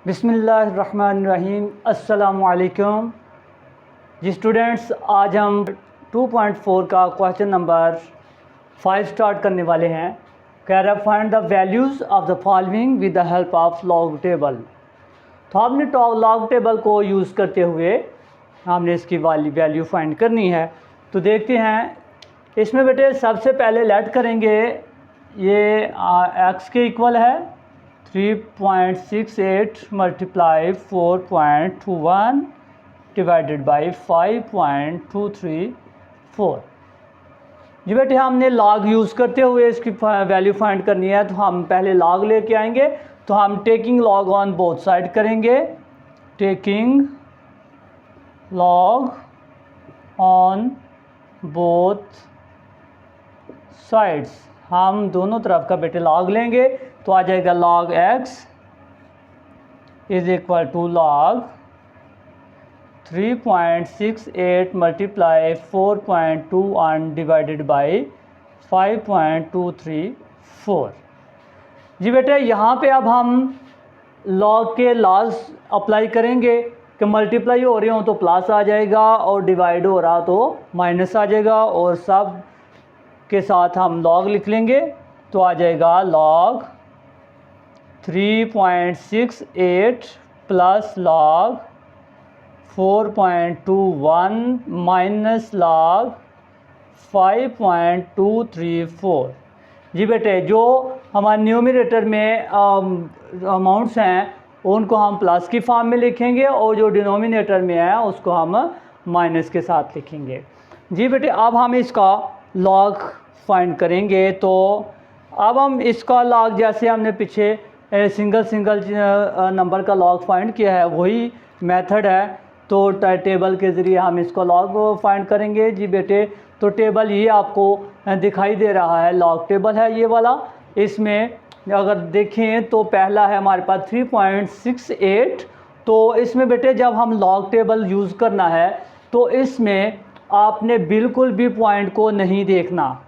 बिस्मिल्लाहिर्रहमानिर्रहीम। अस्सलामुअलैकुम जी स्टूडेंट्स, आज हम 2.4 का क्वेश्चन नंबर 5 स्टार्ट करने वाले हैं। कह रहा find the values of the following with the help of log table. तो हमने लॉग टेबल को यूज़ करते हुए हमने इसकी वैल्यू फाइंड करनी है। तो देखते हैं इसमें बेटे, सबसे पहले लेट करेंगे ये एक्स के इक्वल है 3.68 मल्टीप्लाई 4.21 डिवाइडेड बाई 5.234। जी बेटे, हमने लॉग यूज़ करते हुए इसकी वैल्यू फाइंड करनी है। तो हम पहले लॉग लेके आएंगे। तो हम taking log on both side करेंगे। Taking log on both sides, हम दोनों तरफ का बेटे लॉग लेंगे। तो आ जाएगा log x is equal to log 3.68 multiply 4.21 divided by 5.234। जी बेटे, यहाँ पे अब हम लॉग के लॉज अप्लाई करेंगे कि मल्टीप्लाई हो रहे हो तो प्लस आ जाएगा और डिवाइड हो रहा तो माइनस आ जाएगा, और सब के साथ हम लॉग लिख लेंगे। तो आ जाएगा log 3.68 plus log 4.21 minus log 5.234। जी बेटे, जो हमारे न्यूमरेटर में अमाउंट्स हैं उनको हम प्लस की फॉर्म में लिखेंगे, और जो डिनोमिनेटर में है उसको हम माइनस के साथ लिखेंगे। जी बेटे, अब हम इसका लॉग फाइंड करेंगे। तो अब हम इसका लॉग, जैसे हमने पीछे सिंगल नंबर का लॉग फाइंड किया है, वही मेथड है। तो टेबल के ज़रिए हम इसको लॉग फाइंड करेंगे। जी बेटे, तो टेबल ये आपको दिखाई दे रहा है, लॉग टेबल है ये वाला। इसमें अगर देखें तो पहला है हमारे पास 3.68। तो इसमें बेटे जब हम लॉग टेबल यूज़ करना है तो इसमें आपने बिल्कुल भी पॉइंट को नहीं देखना।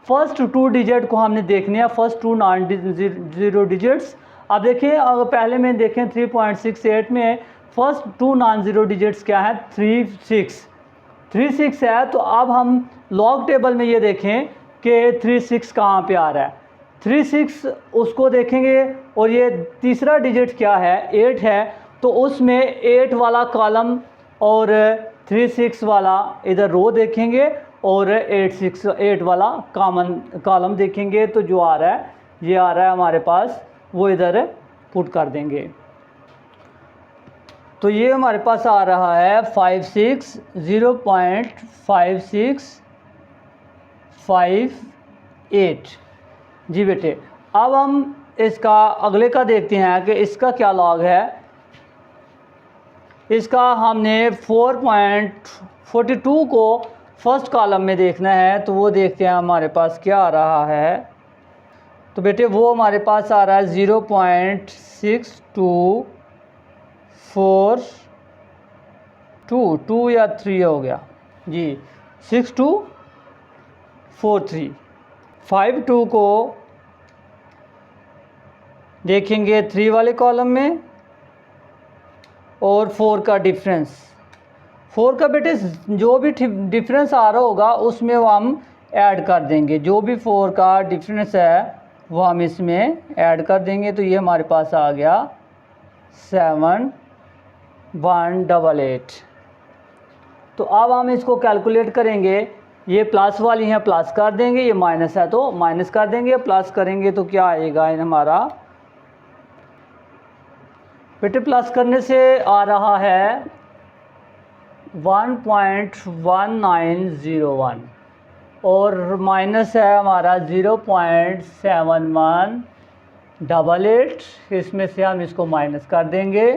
फर्स्ट 2 डिजिट को हमने देखने हैं, फर्स्ट 2 नॉन ज़ीरो डिजिट्स। अब देखिए, अगर पहले में देखें 3.68 में फर्स्ट 2 नॉन ज़ीरो डिजिट्स क्या है, 36 है। तो अब हम लॉग टेबल में ये देखें कि 36 कहाँ पे आ रहा है। 36 उसको देखेंगे, और ये तीसरा डिजिट क्या है, 8 है। तो उसमें 8 वाला कॉलम और 36 वाला इधर रो देखेंगे, और 8 वाला कॉलम देखेंगे। तो जो आ रहा है, ये आ रहा है हमारे पास, वो इधर पुट कर देंगे। तो ये हमारे पास आ रहा है 0.5658। जी बेटे, अब हम इसका अगले का देखते हैं कि इसका क्या लॉग है। इसका हमने 4.42 को फर्स्ट कॉलम में देखना है। तो वो देखते हैं हमारे पास क्या आ रहा है। तो बेटे वो हमारे पास आ रहा है 0.6242 या 3 हो गया जी, 6243। 52 को देखेंगे 3 वाले कॉलम में, और 4 का डिफरेंस। 4 का बेटे जो भी डिफरेंस आ रहा होगा उसमें वो हम ऐड कर देंगे। जो भी 4 का डिफरेंस है वो हम इसमें ऐड कर देंगे। तो ये हमारे पास आ गया 7188। तो अब हम इसको कैलकुलेट करेंगे। ये प्लस वाली हैं, प्लस कर देंगे, ये माइनस है तो माइनस कर देंगे, प्लस करेंगे तो क्या आएगा हमारा बेटे, प्लस करने से आ रहा है 1.1901, और माइनस है हमारा 0.7188। इसमें से हम इसको माइनस कर देंगे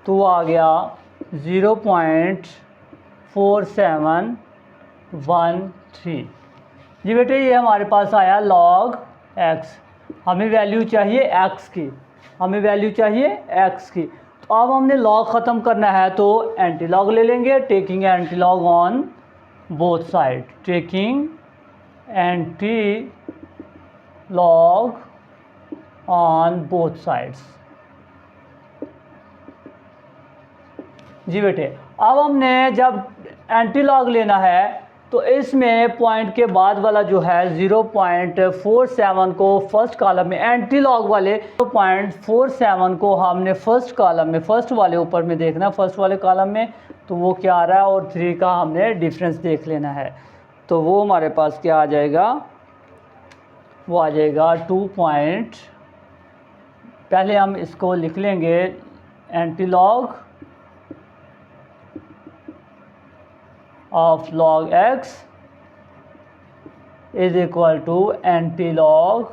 तो आ गया 0.4713। जी बेटे, ये हमारे पास आया लॉग एक्स। हमें वैल्यू चाहिए एक्स की, तो अब हमने लॉग ख़त्म करना है तो एंटी लॉग ले लेंगे। Taking anti log on both side, taking anti log on both sides. जी बेटे, अब हमने जब एंटी लॉग लेना है तो इसमें पॉइंट के बाद वाला जो है 0.47 को फर्स्ट कॉलम में, एंटी लॉग वाले 0.47 को हमने फर्स्ट कॉलम में, फर्स्ट वाले ऊपर में देखना, फर्स्ट वाले कॉलम में, तो वो क्या आ रहा है, और 3 का हमने डिफरेंस देख लेना है। तो वो हमारे पास क्या आ जाएगा, वो आ जाएगा 2 पॉइंट, पहले हम इसको लिख लेंगे anti log of log x is equal to antilog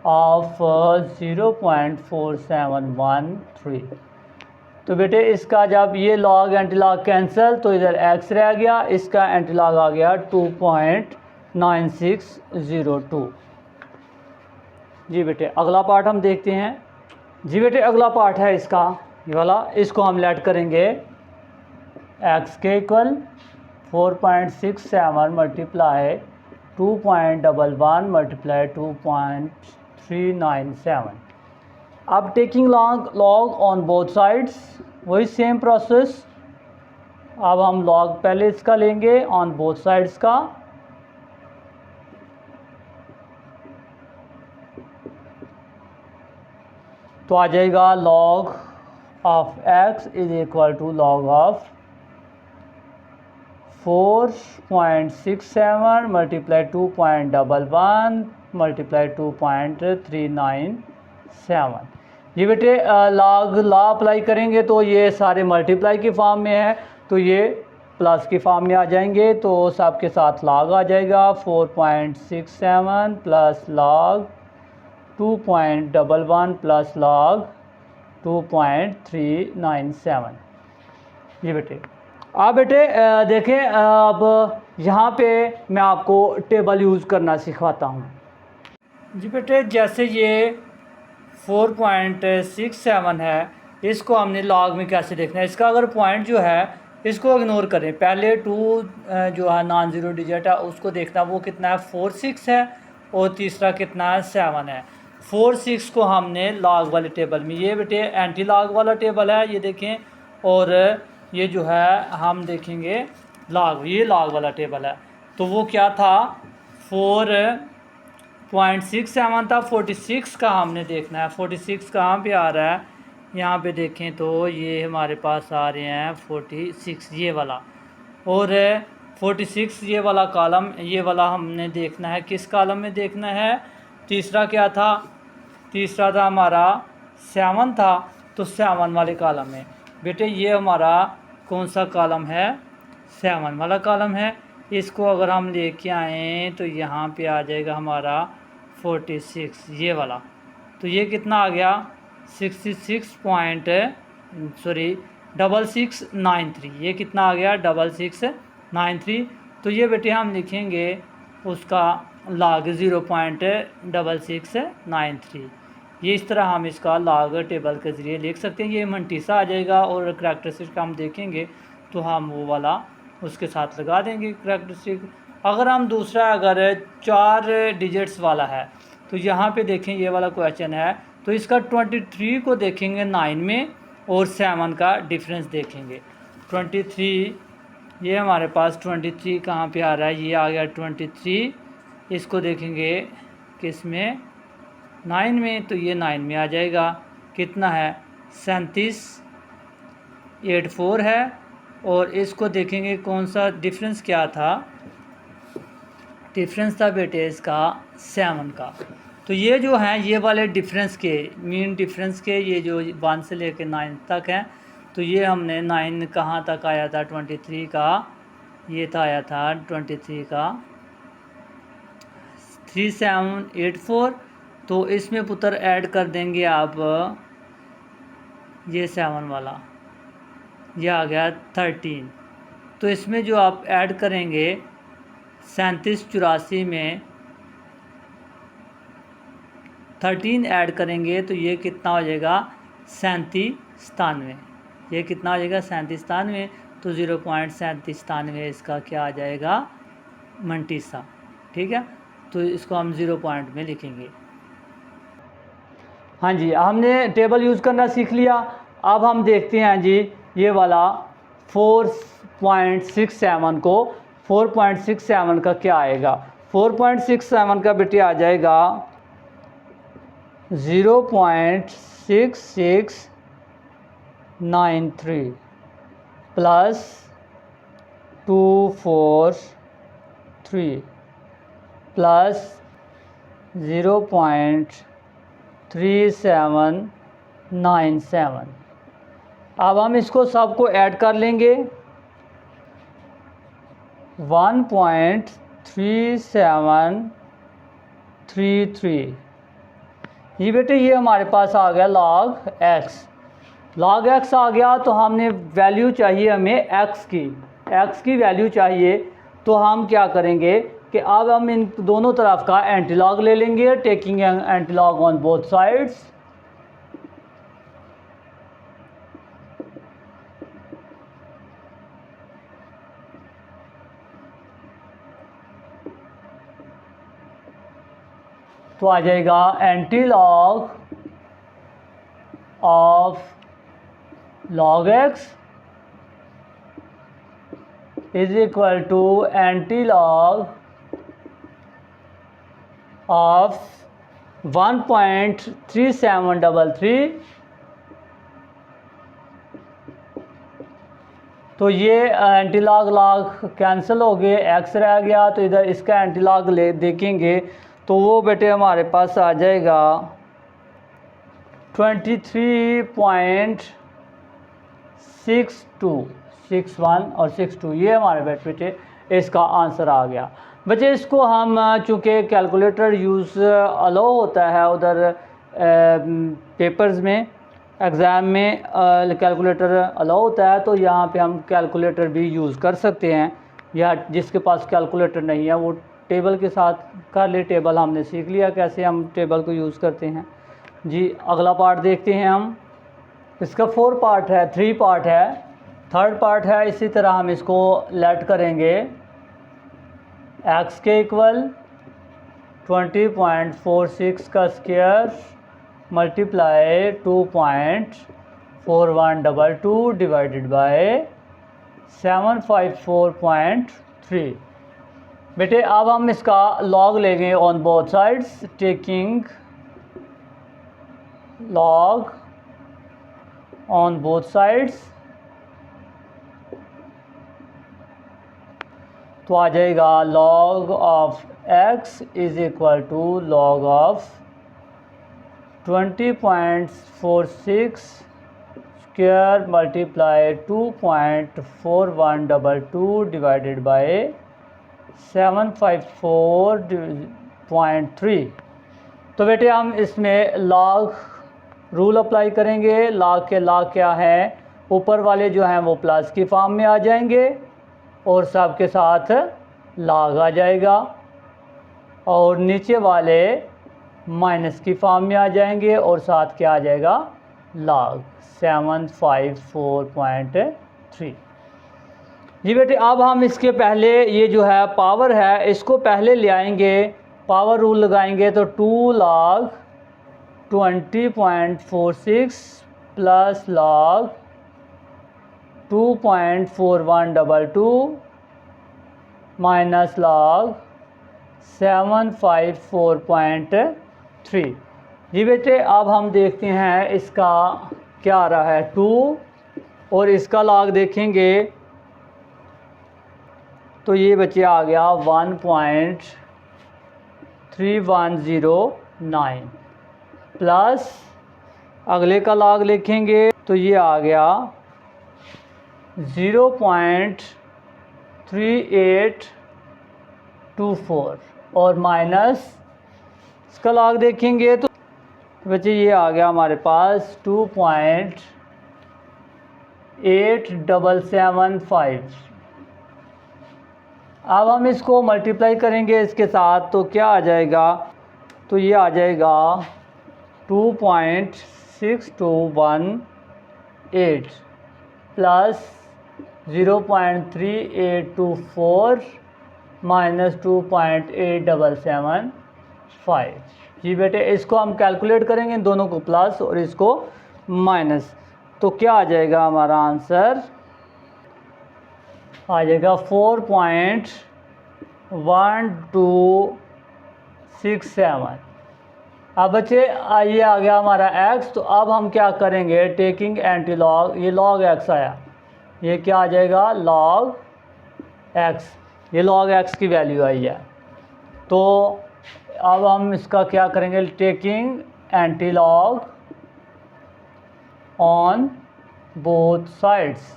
of 0.4713। तो बेटे इसका जब ये लॉग एंटीलॉग कैंसिल तो इधर x रह गया, इसका एंटीलॉग आ गया 2.9602। जी बेटे अगला पार्ट हम देखते हैं। जी बेटे अगला पार्ट है इसका ये वाला, इसको हम लेट करेंगे x के इक्वल 4.67 मल्टीप्लाई 2.11 मल्टीप्लाई 2.397। अब taking log on both sides, वही सेम प्रोसेस। अब हम लॉग पहले इसका लेंगे ऑन बोथ साइड्स का, तो आ जाएगा log of x is equal to log of 4.67 multiply 2.11 multiply 2.397। ये बेटे लॉग लॉ अप्लाई करेंगे तो ये सारे मल्टीप्लाई की फॉर्म में है, तो ये प्लस की फॉर्म में आ जाएंगे, तो सबके साथ लॉग आ जाएगा 4.67 प्लस लॉग 2.11 प्लस लॉग 2.397। ये बेटे आप बेटे देखें, अब यहाँ पे मैं आपको टेबल यूज़ करना सिखाता हूँ। जी बेटे जैसे ये 4.67 है, इसको हमने लॉग में कैसे देखना है, इसका अगर पॉइंट जो है इसको इग्नोर करें, पहले 2 जो है नॉन ज़ीरो डिजिट है उसको देखना, वो कितना है 46 है, और तीसरा कितना है 7 है। 46 को हमने लॉग वाले टेबल में, ये बेटे एंटी लॉग वाला टेबल है ये देखें, और ये जो है हम देखेंगे लॉग, ये लॉग वाला टेबल है। तो वो क्या था 4.67 था, 46 का हमने देखना है। 46 कहाँ पे आ रहा है, यहाँ पे देखें तो ये हमारे पास आ रहे हैं 46 ये वाला, और 46 ये वाला कॉलम, ये वाला हमने देखना है, किस कॉलम में देखना है, तीसरा क्या था, तीसरा था हमारा 7 था, तो 7 वाले कॉलम में। बेटे ये हमारा कौन सा कॉलम है, 7 वाला कॉलम है। इसको अगर हम लेके आएँ तो यहाँ पे आ जाएगा हमारा 46 ये वाला, तो ये कितना आ गया 6693, ये कितना आ गया 6693। तो ये बेटे हम लिखेंगे उसका लॉग 0.6693। ये इस तरह हम इसका लॉग टेबल के ज़रिए लिख सकते हैं। ये मंटीसा आ जाएगा, और करैक्टरिस्टिक हम देखेंगे तो हम वो वाला उसके साथ लगा देंगे करैक्टरिस्टिक। अगर हम दूसरा अगर 4 डिजिट्स वाला है, तो यहाँ पे देखें ये वाला क्वेश्चन है, तो इसका 23 को देखेंगे 9 में, और 7 का डिफरेंस देखेंगे। 23 ये हमारे पास 23 कहाँ पे आ रहा है, ये आ गया 23, इसको देखेंगे किस में 9 में, तो ये 9 में आ जाएगा, कितना है 3784 है। और इसको देखेंगे कौन सा डिफरेंस क्या था, डिफरेंस था बेटे इसका 7 का। तो ये जो हैं ये वाले डिफरेंस के, मीन डिफरेंस के, ये जो 1 से लेकर 9 तक हैं, तो ये हमने 9 कहाँ तक आया था 23 का, ये था आया था 23 का 3784। तो इसमें पुत्र ऐड कर देंगे आप ये 7 वाला, ये आ गया 13। तो इसमें जो आप ऐड करेंगे 3784 में 13 ऐड करेंगे, तो ये कितना हो जाएगा 3797। ये कितना हो जाएगा 3797, तो 0.3797 इसका क्या आ जाएगा मंटीसा। ठीक है, तो इसको हम 0 पॉइंट में लिखेंगे। हाँ जी, हमने टेबल यूज़ करना सीख लिया। अब हम देखते हैं जी ये वाला 4.67 को 4.67 का क्या आएगा। 4.67 का बेटे आ जाएगा 0.6693 प्लस 243 प्लस 0.3797। अब हम इसको सबको ऐड कर लेंगे। 1.3733 ये बेटे ये हमारे पास आ गया log x। log x आ गया तो हमने वैल्यू चाहिए हमें x की वैल्यू चाहिए। तो हम क्या करेंगे कि अब हम इन दोनों तरफ का एंटीलॉग ले लेंगे, taking antilog on both sides. तो आ जाएगा antilog of log x is equal to antilog of 1.3733। तो ये एंटीलॉग लॉग कैंसिल हो गए, x रह गया, तो इधर इसका एंटीलॉग ले देखेंगे तो वो बेटे हमारे पास आ जाएगा 23.61 और 62। ये हमारे बेटे इसका आंसर आ गया। बच्चे इसको हम चूँकि कैलकुलेटर यूज़ अलाउ होता है उधर पेपर्स में, एग्ज़ाम में कैलकुलेटर अलाउ होता है, तो यहाँ पे हम कैलकुलेटर भी यूज़ कर सकते हैं। या जिसके पास कैलकुलेटर नहीं है वो टेबल के साथ कर ले। टेबल हमने सीख लिया कैसे हम टेबल को यूज़ करते हैं जी। अगला पार्ट देखते हैं हम। इसका 3 पार्ट है, थर्ड पार्ट है। इसी तरह हम इसको लेट करेंगे x के इक्वल 20.46 का स्क्वायर मल्टीप्लाई 2.4122 डिवाइडेड बाय 754.3। बेटे अब हम इसका लॉग लेंगे on both sides, taking log on both sides. तो आ जाएगा log of x is equal to log of 20.46 square multiply 2.4122 divided by 754.3। तो बेटे हम इसमें log रूल अप्लाई करेंगे। log के log क्या है, ऊपर वाले जो हैं वो प्लस की फॉर्म में आ जाएंगे और सब के साथ log आ जाएगा, और नीचे वाले माइनस की फॉर्म में आ जाएंगे और साथ क्या आ जाएगा log 754.3। जी बेटे अब हम इसके पहले ये जो है पावर है इसको पहले ले आएंगे, पावर रूल लगाएंगे तो 2 log 20.46 plus log 2.4122 minus log 754.3। जी बेटे अब हम देखते हैं इसका क्या आ रहा है 2, और इसका log देखेंगे तो ये बच्चे आ गया 1.3109 प्लस अगले का log लिखेंगे तो ये आ गया 0.3824 और माइनस इसका log देखेंगे तो बच्चे ये आ गया हमारे पास 2.8775। अब हम इसको मल्टीप्लाई करेंगे इसके साथ तो क्या आ जाएगा, तो ये आ जाएगा 2.6218 प्लस 0.3824 माइनस 2.8775। जी बेटे इसको हम कैलकुलेट करेंगे, इन दोनों को प्लस और इसको माइनस। तो क्या आ जाएगा हमारा आंसर, आ जाएगा 4.1267। अब बच्चे ये आ गया हमारा x। तो अब हम क्या करेंगे, टेकिंग एंटी लॉग, ये log x आया, ये क्या आ जाएगा log x, ये log x की वैल्यू आई है। तो अब हम इसका क्या करेंगे, taking anti log on both sides,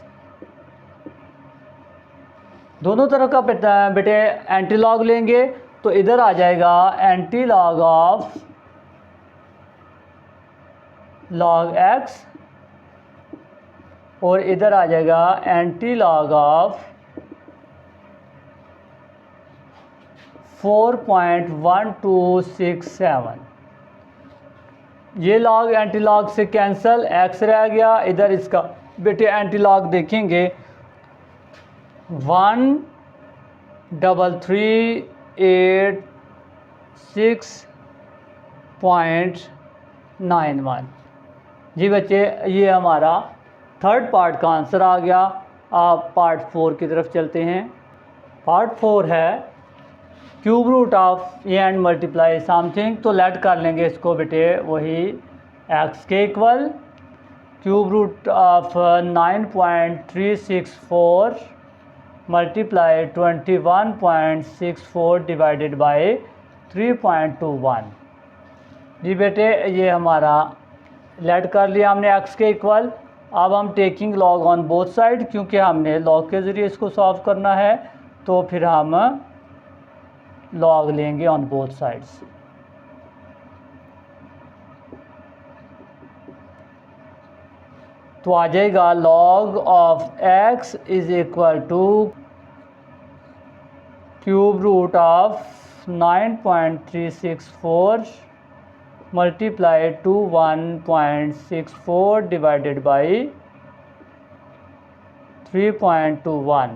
दोनों तरफ का बेटे एंटी लॉग लेंगे। तो इधर आ जाएगा anti log of log x और इधर आ जाएगा एंटी लॉग ऑफ 4.1267। ये लॉग एंटी लॉग से कैंसिल, x रह गया इधर। इसका बेटे एंटी लॉग देखेंगे 13386.91। जी बच्चे, ये हमारा थर्ड पार्ट का आंसर आ गया। आप पार्ट 4 की तरफ चलते हैं। पार्ट 4 है cube root of A and multiply something. तो लेट कर लेंगे इसको बेटे वही x के इक्वल cube root of 9.364 multiply 21.64 divided by 3.21। जी बेटे, ये हमारा लेट कर लिया हमने x के इक्वल। अब हम taking log on both side, क्योंकि हमने लॉग के ज़रिए इसको सॉल्व करना है, तो फिर हम लॉग लेंगे ऑन बोथ साइड्स। तो आ जाएगा log of x is equal to cube root of 9.364 multiply 21.64 divided by 3.21।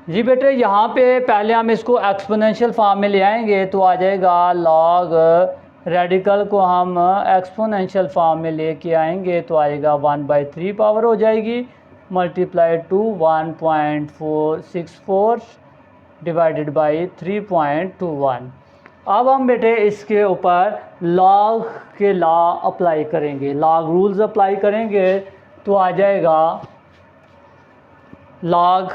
जी बेटे, यहाँ पे पहले हम इसको एक्सपोनेंशियल फॉर्म में ले आएंगे, तो आ जाएगा लॉग रेडिकल को हम एक्सपोनेंशियल फॉर्म में लेके आएंगे, तो आएगा 1/3 पावर हो जाएगी मल्टीप्लाई 1.464 डिवाइडेड बाई 3.21। अब हम बेटे इसके ऊपर लॉग के लॉ अप्लाई करेंगे, लॉग रूल्स अप्लाई करेंगे। तो आ जाएगा लॉग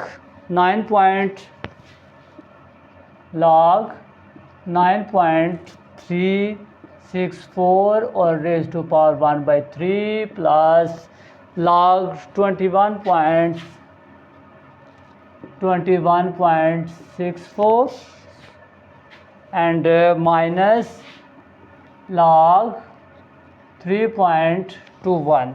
9.364 और raise to power 1/3 plus log 21.64 and minus log 3.21।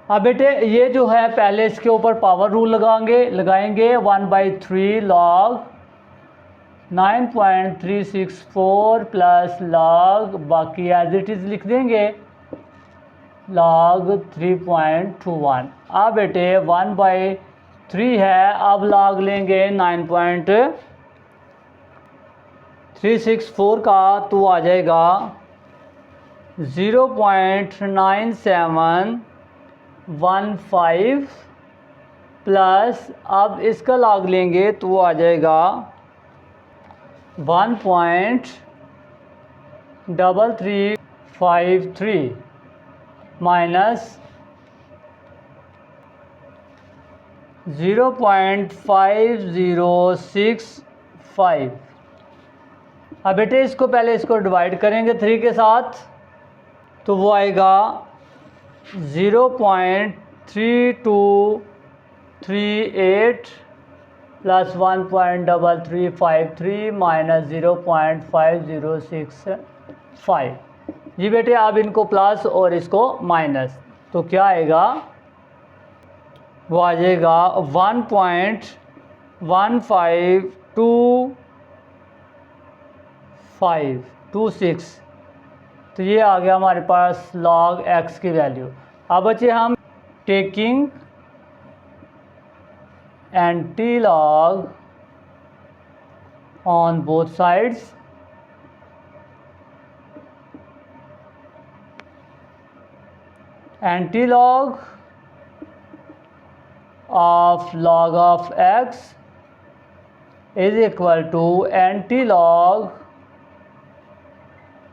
अब बेटे ये जो है पहले इसके ऊपर पावर रूल लगाएंगे 1/3 लॉग 9.364 प्लस लॉग, बाकी एज इट इज़ लिख देंगे लॉग 3.21। अब बेटे 1/3 है, अब लॉग लेंगे 9.364 का, तो आ जाएगा 0.9715 प्लस, अब इसका लॉग लेंगे तो आ जाएगा 1.3353 माइनस 0.5065। अब बेटे इसको पहले इसको डिवाइड करेंगे 3 के साथ, तो वो आएगा 0.3238 प्लस 1.3353 माइनस 0.5065। जी बेटे, अब इनको प्लस और इसको माइनस, तो क्या आएगा, वो आ जाएगा 1.15226। तो ये आ गया हमारे पास log x की वैल्यू। अब बच्चे हम taking anti log on both sides, antilog of log of X is equal to antilog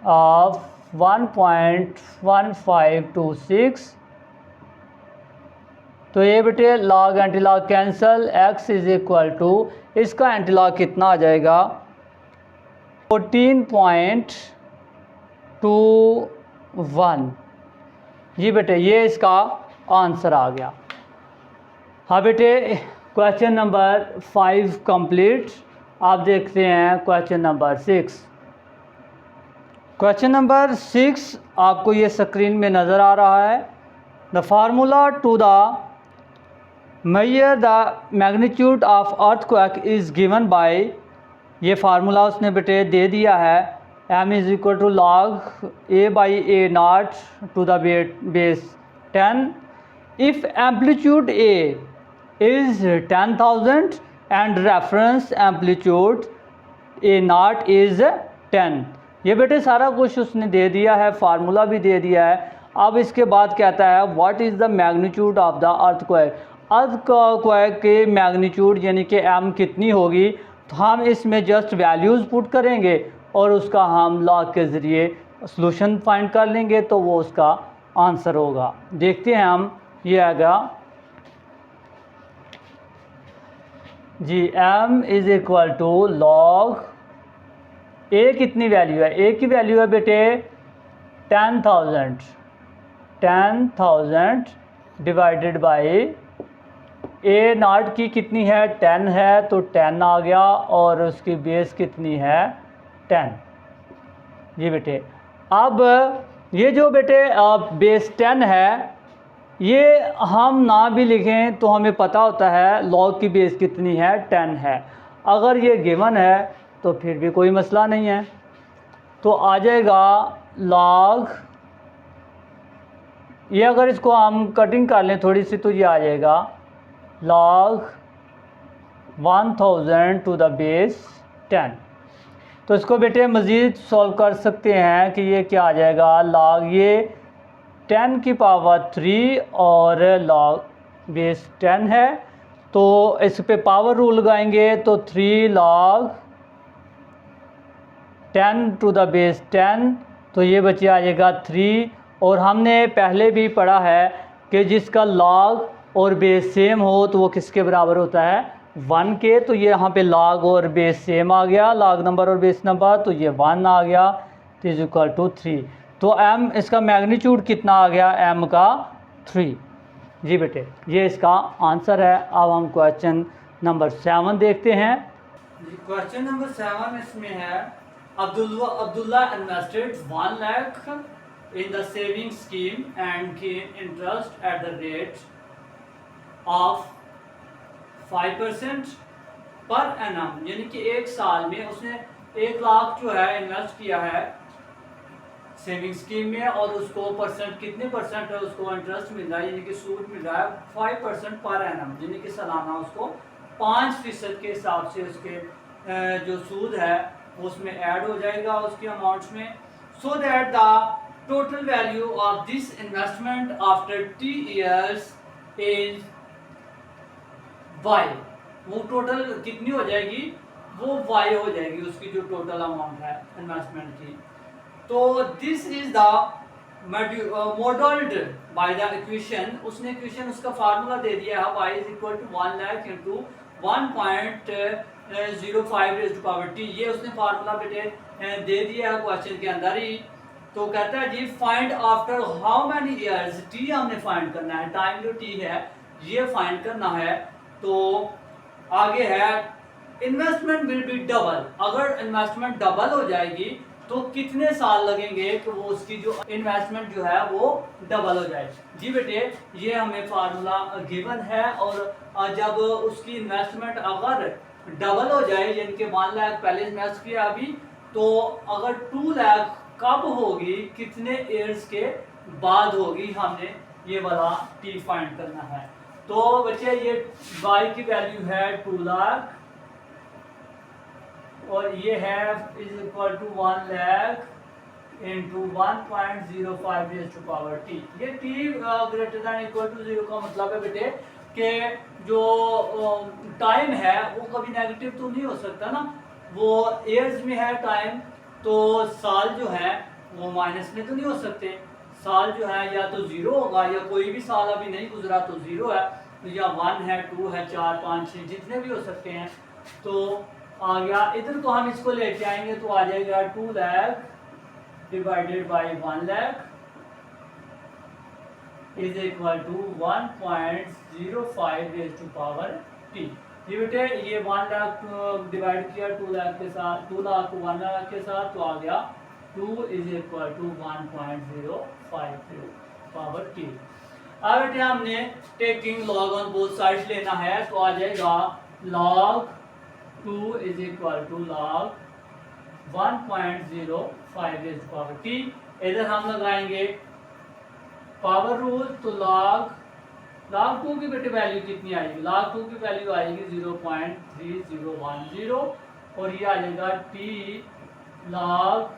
of 1.1526। तो ये बेटे log antilog cancel, x is equal to, इसका एंटीलॉग कितना आ जाएगा 14.21। जी बेटे ये इसका आंसर आ गया। हाँ बेटे क्वेश्चन नंबर 5 कंप्लीट। आप देखते हैं क्वेश्चन नंबर 6। क्वेश्चन नंबर 6 आपको ये स्क्रीन में नज़र आ रहा है। The formula to the measure the magnitude of earthquake is given by, ये फार्मूला उसने बेटे दे दिया है, m is equal to log a by a nought to the base 10 if amplitude a is 10,000 and reference amplitude a nought is 10। ये बेटे सारा कुछ उसने दे दिया है, फार्मूला भी दे दिया है। अब इसके बाद कहता है what is the magnitude of the earthquake. Earthquake के मैग्नीट्यूड यानी कि m कितनी होगी, तो हम इसमें जस्ट वैल्यूज़ पुट करेंगे और उसका हम लॉग के ज़रिए सॉल्यूशन फाइंड कर लेंगे, तो वो उसका आंसर होगा। देखते हैं हम, ये आएगा जी m is equal to log a कितनी वैल्यू है, a की वैल्यू है बेटे 10,000 डिवाइडेड बाई a नॉट की कितनी है 10 है, तो 10 आ गया और उसकी बेस कितनी है 10। जी बेटे अब ये जो बेटे बेस 10 है, ये हम ना भी लिखें तो हमें पता होता है लॉग की बेस कितनी है 10 है। अगर ये गिवन है तो फिर भी कोई मसला नहीं है, तो आ जाएगा लॉग, ये अगर इसको हम कटिंग कर लें थोड़ी सी तो ये आ जाएगा लॉग 1000 टू द बेस 10। तो इसको बेटे मज़ीद सॉल्व कर सकते हैं कि ये क्या आ जाएगा, लॉग ये 10 की पावर 3 और लॉग बेस 10 है, तो इस पे पावर रूल लगाएंगे तो 3 लॉग 10 टू द बेस 10, तो ये बच्चे आ जाएगा 3। और हमने पहले भी पढ़ा है कि जिसका लॉग और बेस सेम हो तो वो किसके बराबर होता है 1 के। तो ये यहाँ पे लॉग और बेस सेम आ गया, लॉग नंबर और बेस नंबर, तो ये 1 आ गया, तो इज इक्वल टू 3। तो m इसका मैग्नीट्यूड कितना आ गया, m का 3। जी बेटे ये इसका आंसर है। अब हम क्वेश्चन नंबर 7 देखते हैं। क्वेश्चन नंबर 7 इसमें है Abdullah invested 1 lakh in the saving scheme and gain interest at the rate of 5% पर annum, यानी कि एक साल में उसने 1 लाख जो है इन्वेस्ट किया है सेविंग स्कीम में, और उसको परसेंट कितने परसेंट है उसको इंटरेस्ट मिल रहा है, यानी कि सूद मिल रहा है 5% पर एनम, यानी कि सालाना उसको 5% के हिसाब से उसके जो सूद है उसमें ऐड हो जाएगा उसके अमाउंट्स में। So that the total value of this investment after 3 years is y। वो टोटल कितनी हो जाएगी, वो y हो जाएगी उसकी जो टोटल अमाउंट है इन्वेस्टमेंट की। तो this is the modelled by the equation, उसने इक्वेशन उसका फार्मूला दे दिया है y is equal to 1 lakh into 1.05 raise to power t। ये उसने फार्मूला बेटे दे दिया है क्वेश्चन के अंदर ही। तो कहता है जी find after how many years, t हमने फाइंड करना है, टाइम जो टी है ये फाइंड करना है। तो आगे है इन्वेस्टमेंट विल बी डबल, अगर इन्वेस्टमेंट डबल हो जाएगी तो कितने साल लगेंगे कि वो उसकी जो इन्वेस्टमेंट जो है वो डबल हो जाए। जी बेटे ये हमें फार्मूला गिवन है, और जब उसकी इन्वेस्टमेंट अगर डबल हो जाए यानी कि 1 लाख पहले इन्वेस्ट किया अभी, तो अगर 2 लाख कब होगी, कितने ईयर्स के बाद होगी, हमने ये वाला टी फाइंड करना है। तो बच्चे ये y की वैल्यू है 2 लाख और ये है is equal to 1 lakh into 1.05 raise to power T. ये t greater than equal to 0 का मतलब है बेटे कि जो टाइम है वो कभी नेगेटिव तो नहीं हो सकता ना, वो ईयर्स में है टाइम, तो साल जो है वो माइनस में तो नहीं हो सकते। साल जो है या तो ज़ीरो होगा या कोई भी साल अभी नहीं गुजरा तो ज़ीरो है, तो या 1 है, 2 है, 4, 5, 6 जितने भी हो सकते हैं। तो आ गया इधर को हम इसको लेके आएंगे तो आ जाएगा 2 lakh divided by 1 lakh is equal to 1.05 raise to power T. ये बेटे ये 1 लाख डिवाइड किया 2 लाख के साथ, 2 लाख को 1 लाख के साथ, तो आ गया 2 is equal to 1.05 power T. अब बेटे हमने taking log on both sides लेना है, तो आ जाएगा log 2 is equal to log 1.05 raise to power T. इधर हम लगाएंगे पावर रूल, तो लॉग 2 की बेटे वैल्यू कितनी आएगी, लॉग 2 की वैल्यू आएगी 0.3010 और ये आ जाएगा टी लॉग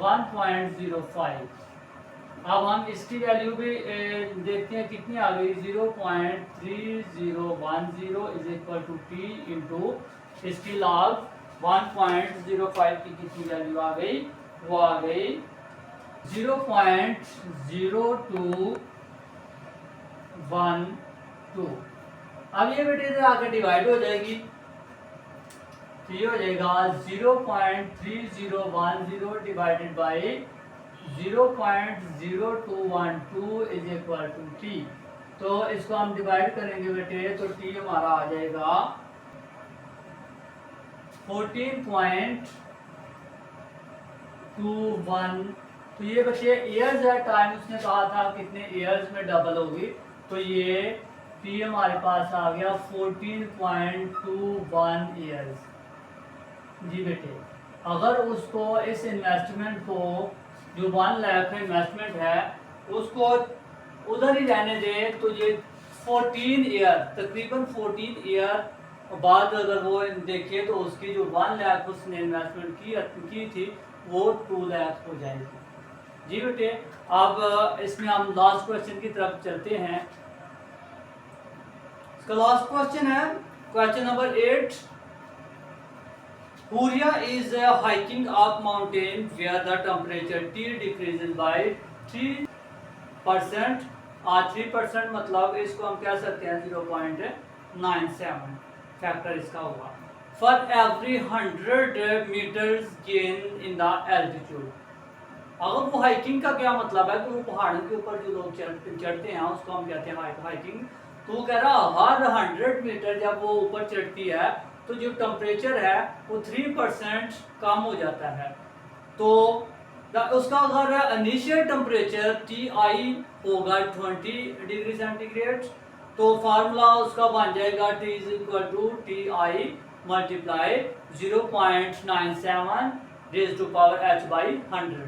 1.05। अब हम इसकी वैल्यू भी देखते हैं कितनी आ गई, 0.3010 is equal to T into इसकी लॉग 1.05 की कितनी वैल्यू आ गई, वो आ गई 0.0212। अब ये बेटे इधर आकर डिवाइड हो जाएगी, तो ये हो जाएगा 0.3010 divided by 0.0212 is equal to T. तो इसको हम डिवाइड करेंगे बेटे, तो टी हमारा आ जाएगा 14.21। तो ये बच्चे ईयर्स है, टाइम उसने कहा था कितने ईयर्स में डबल होगी, तो ये टी हमारे पास आ गया 14.21 ईयर्स। जी बेटे अगर उसको इस इन्वेस्टमेंट को जो 1 लाख इन्वेस्टमेंट है उसको उधर ही रहने दे, तो ये 14 ईयर तकरीबन 14 ईयर बाद अगर वो देखे तो उसकी जो 1 लाख उसने इन्वेस्टमेंट की थी वो 2 लाख हो जाएगी। जी बेटे अब इसमें हम लास्ट क्वेश्चन की तरफ चलते हैं। इसका लास्ट क्वेश्चन है question number 8। Huria is hiking up mountain where the temperature T decreases by 3%। 3% मतलब इसको हम कह सकते हैं 0.97 फैक्टर इसका होगा। For every 100 meters gain in the altitude। अगर वो हाइकिंग का क्या मतलब है कि वो पहाड़ों के ऊपर जो लोग चढ़ते हैं उसको हम कहते हैं हाइकिंग। तो वो कह रहा हर 100 मीटर जब वो ऊपर चढ़ती है तो जो टेम्परेचर है वो 3% कम हो जाता है। तो उसका अगर इनिशियल टेम्परेचर टी आई होगा 20 डिग्री सेंटीग्रेड, तो फार्मूला उसका बन जाएगा T is equal to T I multiply 0.97 raise to power H by 100।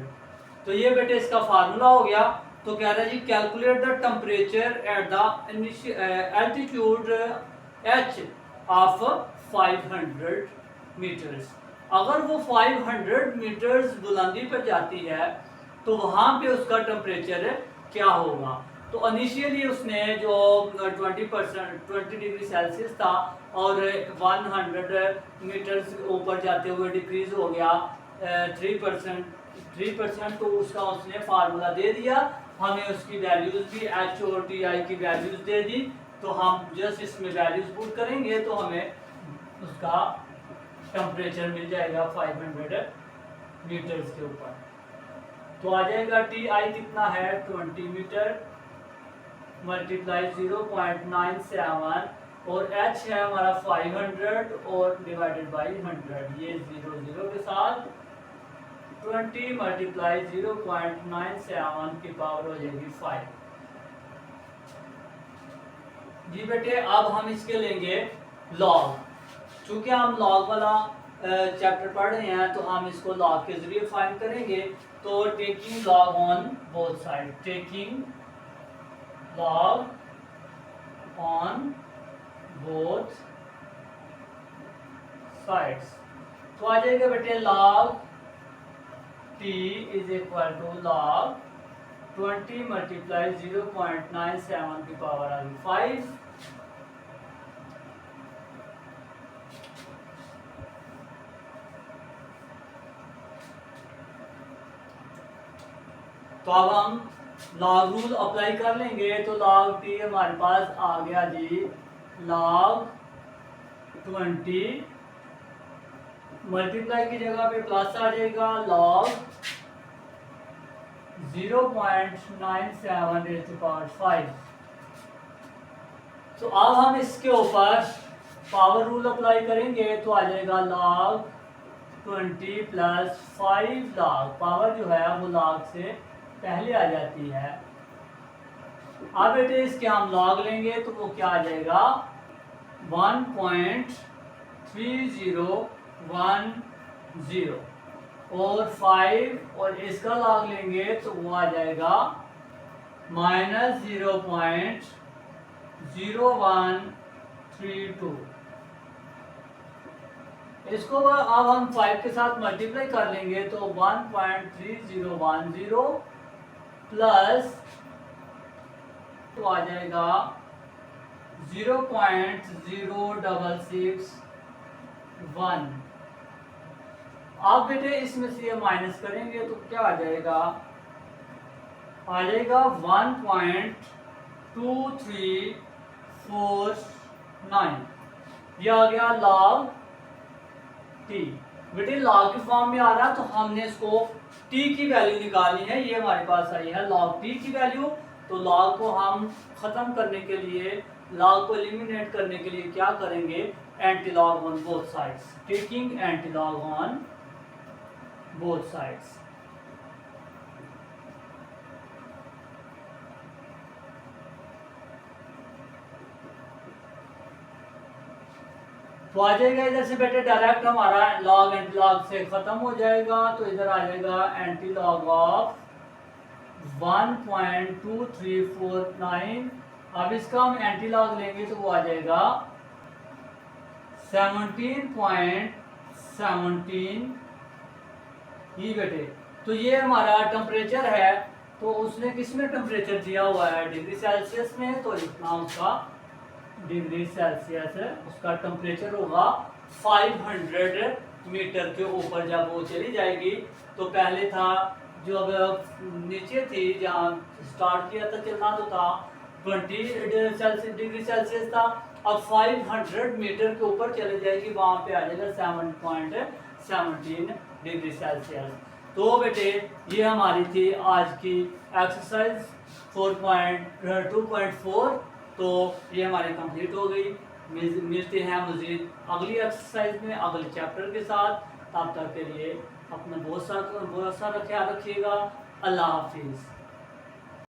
तो ये बेटे इसका फार्मूला हो गया। तो कह रहा है जी calculate the temperature at the altitude h of 500 meters. अगर वो 500 मीटर्स बुलंदी पर जाती है तो वहाँ पे उसका टेम्परेचर क्या होगा। तो इनिशियली उसने जो 20 डिग्री सेल्सियस था और 100 मीटर्स ऊपर जाते हुए डिक्रीज हो गया 3%, तो उसका उसने फार्मूला दे दिया हमें, उसकी वैल्यूज भी एच और टी आई की वैल्यूज दे दी। तो हम जस्ट इसमें वैल्यूज पुट करेंगे तो हमें उसका टेम्परेचर मिल जाएगा 500 मीटर्स के ऊपर। तो आ जाएगा टी आई कितना है 20 मीटर मल्टीप्लाई 0.97 और एच है हमारा 500 और डिवाइडेड बाई 100, ये 0 के साथ 20 मल्टीप्लाई 0.97 की पावर हो जाएगी 5। जी बेटे अब हम इसके लेंगे लॉग। चूंकि हम लॉग वाला चैप्टर पढ़ रहे हैं तो हम इसको लॉग के जरिए फाइंड करेंगे। तो taking log on both side, taking log on both sides, तो आ जाएगा बेटे log t is equal to log 20 multiply 0.97 की पावर आ गई 5। तो अब हम लॉग रूल अप्लाई कर लेंगे। तो log t हमारे पास आ गया जी log 20 मल्टीप्लाई की जगह पे प्लस आ जाएगा log 0.97 raised to power 5। तो अब हम इसके ऊपर पावर रूल अप्लाई करेंगे तो आ जाएगा log 20 प्लस 5 log। पावर जो है वो log से पहले आ जाती है। अब बेटे इसके हम log लेंगे तो वो क्या आ जाएगा 1.3010 और 5 और इसका log लेंगे तो वो आ जाएगा -0.0132। इसको अब हम 5 के साथ मल्टीप्लाई कर लेंगे तो 1.3010 प्लस तो आ जाएगा 0.0661। आप बेटे इसमें से ये माइनस करेंगे तो क्या आ जाएगा 1.2349। ये आ गया log t। बेटे log के फॉर्म में आ रहा है तो हमने इसको t की वैल्यू निकालनी है। ये हमारे पास आई है log t की वैल्यू। तो log को हम खत्म करने के लिए log को एलिमिनेट करने के लिए क्या करेंगे anti log on both sides, taking anti log on both sides. तो आ जाएगा इधर से बेटे डायरेक्ट हमारा लॉग एंटी लॉग से खत्म हो जाएगा। तो इधर आ जाएगा एंटी लॉग ऑफ 1.2349। अब इसका हम एंटी लॉग लेंगे तो वो आ जाएगा 17.17 ही बेटे। तो ये हमारा टेम्परेचर है। तो उसने किस में टेम्परेचर दिया हुआ है डिग्री सेल्सियस में। तो इतना उसका डिग्री सेल्सियस उसका टेम्परेचर होगा 500 मीटर के ऊपर। जब वो चली जाएगी तो पहले था जो अब नीचे थी जहाँ स्टार्ट किया था चलना तो था 20 डिग्री सेल्सियस था। अब 500 मीटर के ऊपर चले जाएगी वहाँ पे आ जाएगा 7.17 डिग्री सेल्सियस। तो बेटे ये हमारी थी आज की एक्सरसाइज 4.2.4। तो ये हमारी कंप्लीट हो गई। मिलते हैं मज़ीद अगली एक्सरसाइज में अगले चैप्टर के साथ। तब तक के लिए अपना बहुत सारा ख्याल रखिएगा। अल्लाह हाफिज़।